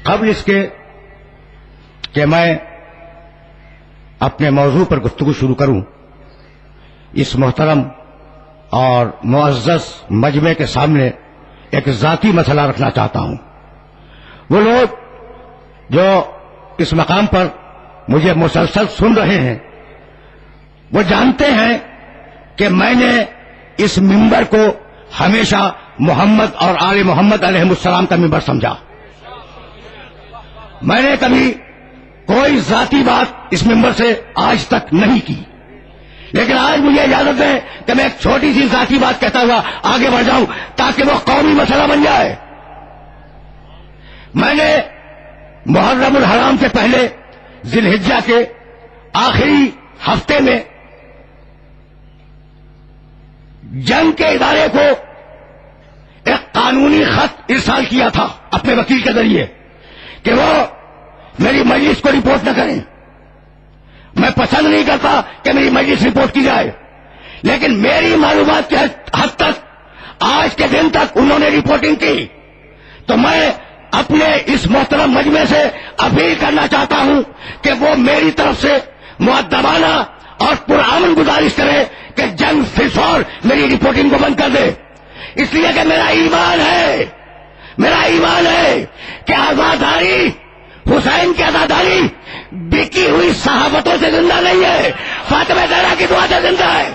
قبل اس کے کہ میں اپنے موضوع پر گفتگو شروع کروں، اس محترم اور معزز مجمع کے سامنے ایک ذاتی مسئلہ رکھنا چاہتا ہوں۔ وہ لوگ جو اس مقام پر مجھے مسلسل سن رہے ہیں وہ جانتے ہیں کہ میں نے اس منبر کو ہمیشہ محمد اور آل محمد علیہ السلام کا منبر سمجھا۔ میں نے کبھی کوئی ذاتی بات اس منبر سے آج تک نہیں کی، لیکن آج مجھے اجازت ہے کہ میں ایک چھوٹی سی ذاتی بات کہتا ہوا آگے بڑھ جاؤں تاکہ وہ قومی مسئلہ بن جائے۔ میں نے محرم الحرام سے پہلے ذی الحجہ کے آخری ہفتے میں جنگ کے ادارے کو ایک قانونی خط ارسال کیا تھا اپنے وکیل کے ذریعے کہ وہ میری مجلس کو رپورٹ نہ کریں۔ میں پسند نہیں کرتا کہ میری مجلس رپورٹ کی جائے، لیکن میری معلومات کے حد تک آج کے دن تک انہوں نے رپورٹنگ کی، تو میں اپنے اس محترم مجمع سے اپیل کرنا چاہتا ہوں کہ وہ میری طرف سے مؤدبانہ اور پرامن گزارش کرے کہ جنگ فور میری رپورٹنگ کو بند کر دے، اس لیے کہ میرا ایمان ہے کہ آزاداری، حسین کی آزاداری بکی ہوئی صحافتوں سے زندہ نہیں ہے، فاطمہ زہرا کی دعا سے زندہ ہے۔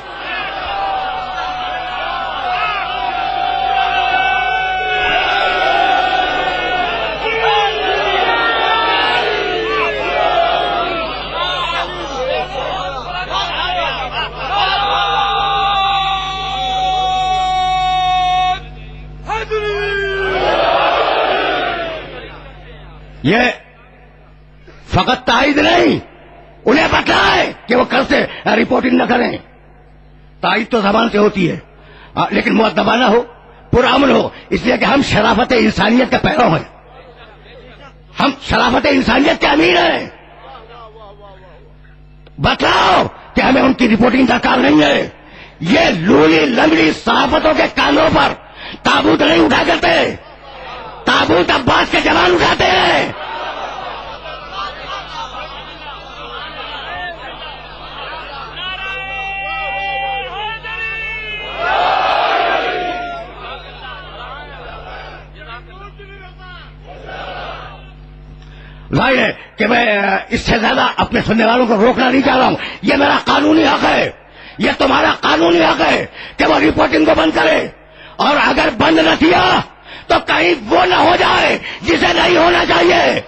یہ فقط تائید نہیں، انہیں پتا ہے کہ وہ کل سے رپورٹنگ نہ کریں۔ تائید تو زبان سے ہوتی ہے لیکن مؤدبانہ ہو، پرامن ہو، اس لیے کہ ہم شرافت انسانیت کے پیرو ہیں، ہم شرافت انسانیت کے امیر ہیں۔ بتلاؤ کہ ہمیں ان کی رپورٹنگ درکار نہیں ہے۔ یہ لولی لنگڑی صحافتوں کے کانوں پر تابوت نہیں اٹھا کرتے، تابوت عباس کے جوان اٹھاتے ہیں۔ ظاہر ہے کہ میں اس سے زیادہ اپنے سننے والوں کو روکنا نہیں چاہ رہا ہوں، یہ میرا قانونی حق ہے، یہ تمہارا قانونی حق ہے کہ وہ رپورٹنگ کو بند کرے، اور اگر بند نہ کیا تو کہیں وہ نہ ہو جائے جسے نہیں ہونا چاہیے۔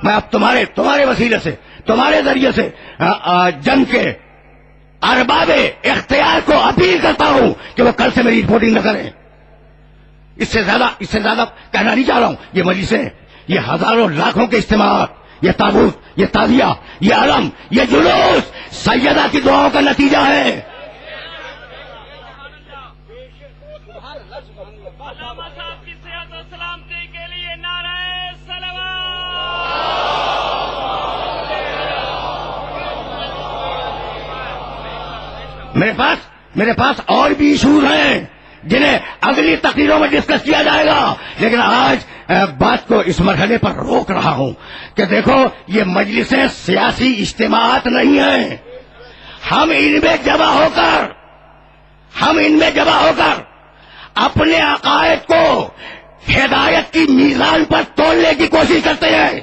میں اب تمہارے وسیلے سے، تمہارے ذریعے سے جنگ کے ارباب اختیار کو اپیل کرتا ہوں کہ وہ کل سے میری رپورٹنگ نہ کریں۔ اس سے زیادہ کہنا نہیں چاہ رہا ہوں۔ یہ مجلسیں، یہ ہزاروں لاکھوں کے اجتماعات، یہ تابوت، یہ تعزیہ، یہ علم، یہ جلوس سیدہ کی دعاؤں کا نتیجہ ہے۔ میرے پاس اور بھی ایشوز ہیں جنہیں اگلی تقریروں میں ڈسکس کیا جائے گا، لیکن آج بات کو اس مرحلے پر روک رہا ہوں کہ دیکھو یہ مجلسیں سیاسی اجتماعات نہیں ہیں۔ ہم ان میں جمع ہو کر اپنے عقائد کو ہدایت کی میزان پر تولنے کی کوشش کرتے ہیں۔